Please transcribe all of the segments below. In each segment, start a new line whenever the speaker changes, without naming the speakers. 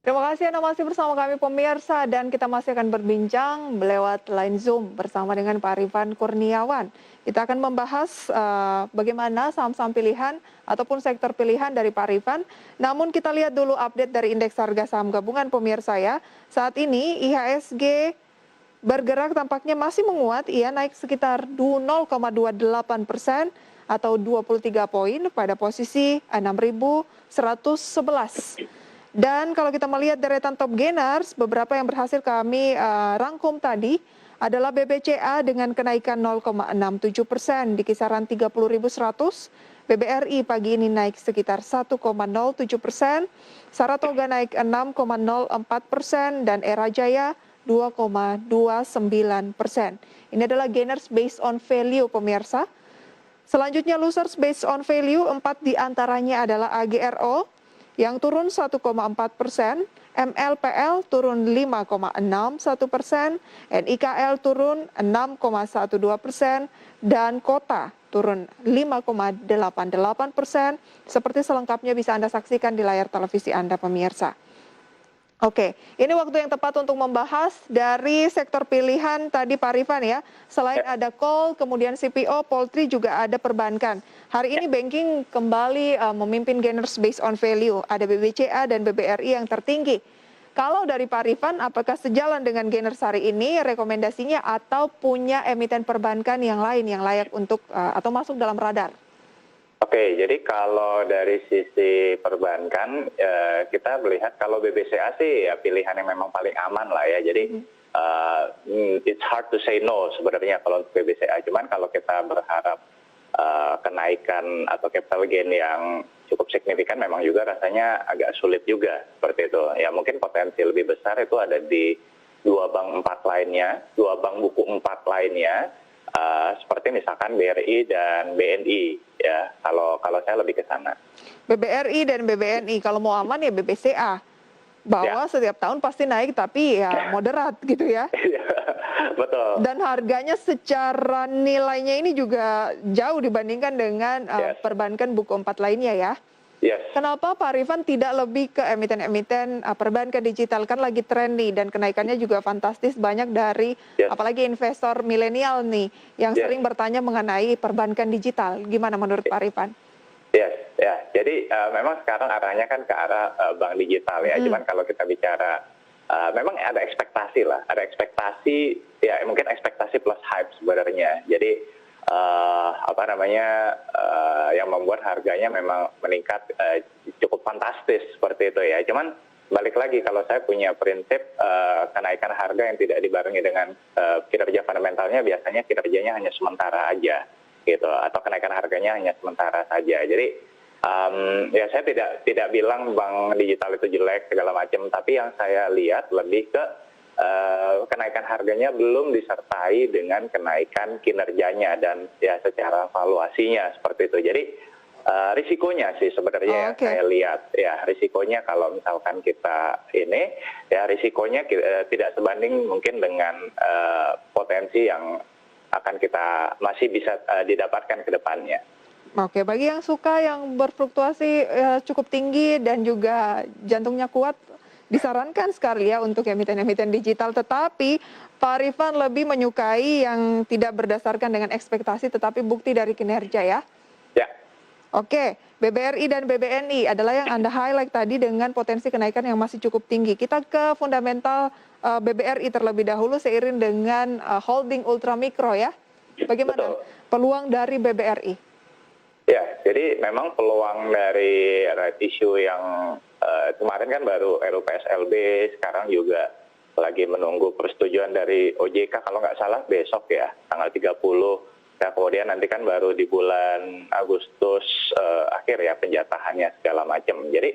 Terima kasih Anda masih bersama kami pemirsa dan kita masih akan berbincang lewat line Zoom bersama dengan Pak Rifan Kurniawan. Kita akan membahas bagaimana saham-saham pilihan ataupun sektor pilihan dari Pak Rifan. Namun kita lihat dulu update dari indeks harga saham gabungan pemirsa ya. Saat ini IHSG bergerak tampaknya masih menguat, ia naik sekitar 0,28% atau 23 poin pada posisi 6.111. Dan kalau kita melihat deretan top gainers, beberapa yang berhasil kami rangkum tadi adalah BBCA dengan kenaikan 0,67% di kisaran 30.100. BBRI pagi ini naik sekitar 1,07%, Saratoga naik 6,04% dan Era Jaya 2,29%. Ini adalah gainers based on value pemirsa. Selanjutnya losers based on value, 4 diantaranya adalah AGRO yang turun 1,4%, MLPL turun 5,61%, NIKL turun 6,12%, dan Kota turun 5,88%. Seperti selengkapnya bisa Anda saksikan di layar televisi Anda pemirsa. Oke, ini waktu yang tepat untuk membahas dari sektor pilihan tadi Pak Rifan ya. Selain ada coal, kemudian CPO, poultry juga ada perbankan. Hari ini banking kembali memimpin gainers based on value. Ada BBCA dan BBRI yang tertinggi. Kalau dari Pak Rifan, apakah sejalan dengan gainers hari ini rekomendasinya atau punya emiten perbankan yang lain yang layak untuk atau masuk dalam radar?
Oke, jadi kalau dari sisi perbankan, kita melihat kalau BBCA sih ya pilihan yang memang paling aman lah ya. Jadi it's hard to say no sebenarnya kalau untuk BBCA. Cuman kalau kita berharap kenaikan atau capital gain yang cukup signifikan, memang juga rasanya agak sulit juga seperti itu. Ya mungkin potensi lebih besar itu ada di dua bank buku empat lainnya. Seperti misalkan BRI dan BNI ya, kalau saya lebih ke sana.
BBRI dan BBNI, kalau mau aman ya BBCA, bahwa setiap tahun pasti naik tapi ya moderat gitu ya.
Betul.
Dan harganya secara nilainya ini juga jauh dibandingkan dengan perbankan buku empat lainnya ya.
Yes.
Kenapa Pak Rifan tidak lebih ke emiten-emiten perbankan digital, kan lagi tren nih dan kenaikannya juga fantastis, banyak dari apalagi investor milenial nih yang sering bertanya mengenai perbankan digital. Gimana menurut Pak Rifan?
Yes, ya. Jadi memang sekarang arahnya kan ke arah bank digital ya. Cuman kalau kita bicara memang ada ekspektasi lah, ada ekspektasi ya, mungkin ekspektasi plus hype sebenarnya. Jadi yang membuat harganya memang meningkat cukup fantastis seperti itu ya. Cuman balik lagi, kalau saya punya prinsip kenaikan harga yang tidak dibarengi dengan kinerja fundamentalnya, biasanya kinerjanya hanya sementara aja gitu, atau kenaikan harganya hanya sementara saja. Jadi ya saya tidak bilang bank digital itu jelek segala macam, tapi yang saya lihat lebih ke kenaikan harganya belum disertai dengan kenaikan kinerjanya dan ya secara valuasinya seperti itu. Jadi risikonya sih sebenarnya yang saya lihat ya, risikonya kalau misalkan kita ini ya risikonya tidak sebanding mungkin dengan potensi yang akan kita masih bisa didapatkan ke depannya.
Oke, bagi yang suka yang berfluktuasi cukup tinggi dan juga jantungnya kuat, disarankan sekali ya untuk emiten-emiten digital, tetapi Pak Rifan lebih menyukai yang tidak berdasarkan dengan ekspektasi tetapi bukti dari kinerja ya?
Ya.
Oke, BBRI dan BBNI adalah yang Anda highlight tadi dengan potensi kenaikan yang masih cukup tinggi. Kita ke fundamental BBRI terlebih dahulu seiring dengan holding ultramikro ya. Bagaimana peluang dari BBRI?
Ya, jadi memang peluang dari right issue yang kemarin kan baru RUPSLB, sekarang juga lagi menunggu persetujuan dari OJK kalau nggak salah besok ya, tanggal 30. Nah, kemudian nanti kan baru di bulan Agustus akhir ya penjatahannya segala macam. Jadi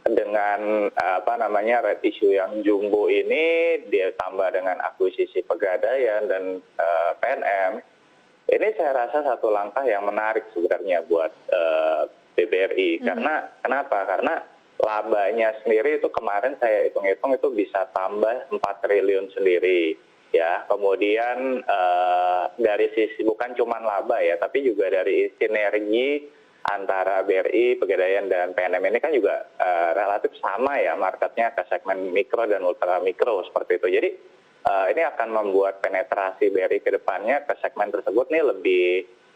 dengan right issue yang jumbo ini ditambah dengan akuisisi Pegadaian dan PNM, ini saya rasa satu langkah yang menarik sebenarnya buat BBRI. Karena kenapa? Karena labanya sendiri itu kemarin saya hitung-hitung itu bisa tambah 4 triliun sendiri. Ya, kemudian dari sisi bukan cuma laba ya, tapi juga dari sinergi antara BRI, Pegadaian, dan PNM ini kan juga relatif sama ya marketnya ke segmen mikro dan ultra mikro seperti itu. Jadi ini akan membuat penetrasi BRI ke depannya ke segmen tersebut nih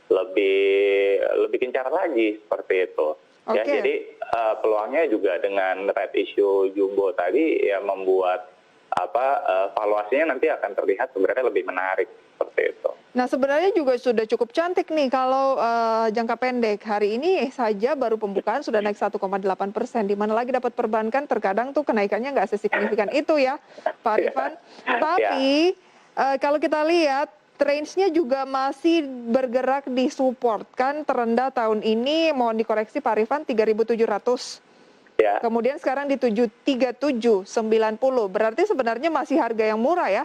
lebih gencar lagi seperti itu. Ya, jadi peluangnya juga dengan red issue jumbo tadi ya membuat valuasinya nanti akan terlihat sebenarnya lebih menarik seperti itu.
Nah, sebenarnya juga sudah cukup cantik nih kalau jangka pendek. Hari ini saja baru pembukaan sudah naik 1,8%. Di mana lagi dapat perbankan terkadang tuh kenaikannya nggak sesignifikan itu ya, Pak Rifan. Tapi kalau kita lihat range-nya juga masih bergerak di support kan terendah tahun ini, mohon dikoreksi Pak Rifan, 3.700.
Ya.
Kemudian sekarang di 3790. Berarti sebenarnya masih harga yang murah ya?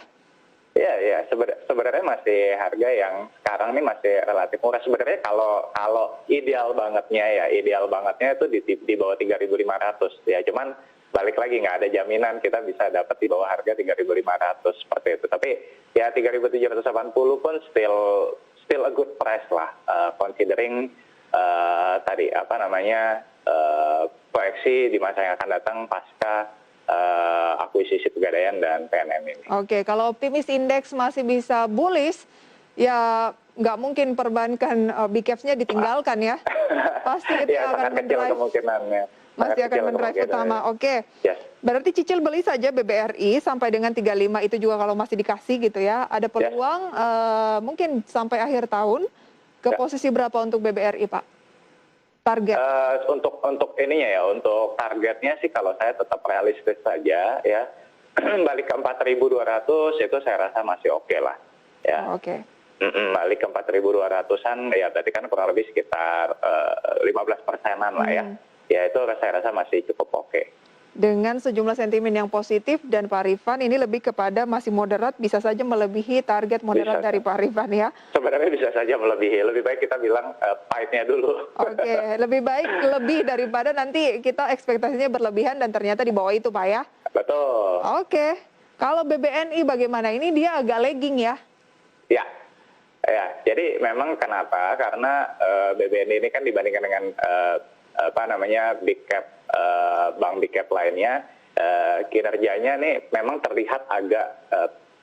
Ya, sebenarnya masih harga yang sekarang ini masih relatif murah. Sebenarnya kalau ideal bangetnya itu di bawah 3.500 ya. Cuman balik lagi nggak ada jaminan kita bisa dapat di bawah harga 3.500 seperti itu. Tapi ya 3.780 pun still a good price lah, considering tadi proyeksi di masa yang akan datang pasca akuisisi Pegadaian dan PNM ini.
Oke, kalau optimis indeks masih bisa bullish, ya nggak mungkin perbankan big caps-nya ditinggalkan ya. Pasti itu
ya,
akan
kecil kemungkinannya.
Masih akan mendrive utama. Oke.
Yes.
Berarti cicil beli saja BBRI sampai dengan 35 itu juga kalau masih dikasih gitu ya. Ada peluang mungkin sampai akhir tahun ke posisi berapa untuk BBRI, Pak? Target?
Untuk ininya ya, untuk targetnya sih kalau saya tetap realistis saja ya. Balik ke 4.200 itu saya rasa masih oke lah. Ya.
Oke.
Balik ke 4.200-an ya berarti kan kurang lebih sekitar 15%-an lah ya. Ya itu saya rasa masih cukup oke.
Dengan sejumlah sentimen yang positif dan Pak Rifan ini lebih kepada masih moderat, bisa saja melebihi target moderat dari Pak Rifan ya?
Sebenarnya bisa saja melebihi, lebih baik kita bilang pahitnya dulu.
Oke, lebih baik lebih daripada nanti kita ekspektasinya berlebihan dan ternyata di bawah itu Pak ya?
Betul.
Oke, kalau BBNI bagaimana? Ini dia agak lagging ya?
Ya, jadi memang kenapa? Karena BBNI ini kan dibandingkan dengan big cap bank big cap lainnya, kinerjanya nih memang terlihat agak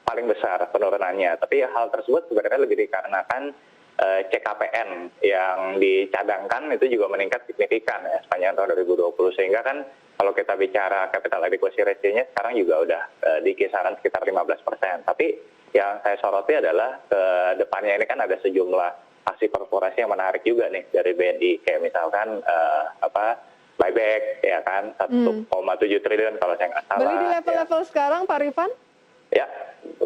paling besar penurunannya. Tapi hal tersebut sebenarnya lebih dikarenakan CKPN yang dicadangkan itu juga meningkat signifikan ya sepanjang tahun 2020. Sehingga kan kalau kita bicara capital adequacy ratio-nya sekarang juga udah di kisaran sekitar 15%. Tapi yang saya soroti adalah ke depannya ini kan ada sejumlah aksi korporasi yang menarik juga nih dari BNI, kayak misalkan buyback ya kan 1,7 triliun kalau saya nggak salah.
Beli di level-level sekarang Pak Rifan?
Ya,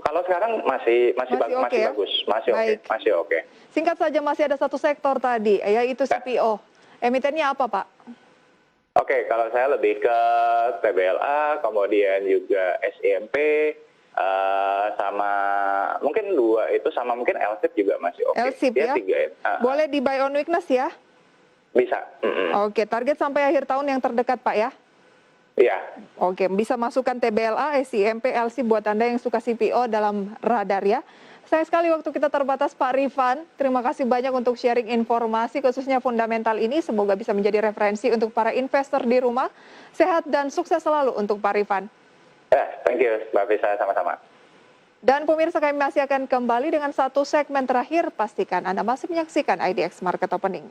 kalau sekarang masih
ya?
bagus, masih oke.
Singkat saja, masih ada satu sektor tadi, yaitu CPO. Emitennya apa Pak?
Oke, kalau saya lebih ke TBLA, kemudian juga SIMP, sama mungkin dua itu, sama mungkin LSIP juga masih oke.
LSIP ya? 3, boleh di buy on weakness ya?
Bisa.
Oke, target sampai akhir tahun yang terdekat Pak ya?
Iya.
Oke, bisa masukkan TBLA, SIMP, LSIP buat Anda yang suka CPO dalam radar ya. Sayang sekali waktu kita terbatas Pak Rifan. Terima kasih banyak untuk sharing informasi khususnya fundamental ini. Semoga bisa menjadi referensi untuk para investor di rumah. Sehat dan sukses selalu untuk Pak Rifan.
Thank you Mbak Fisa, sama-sama.
Dan pemirsa, kami masih akan kembali dengan satu segmen terakhir. Pastikan Anda masih menyaksikan IDX Market Opening.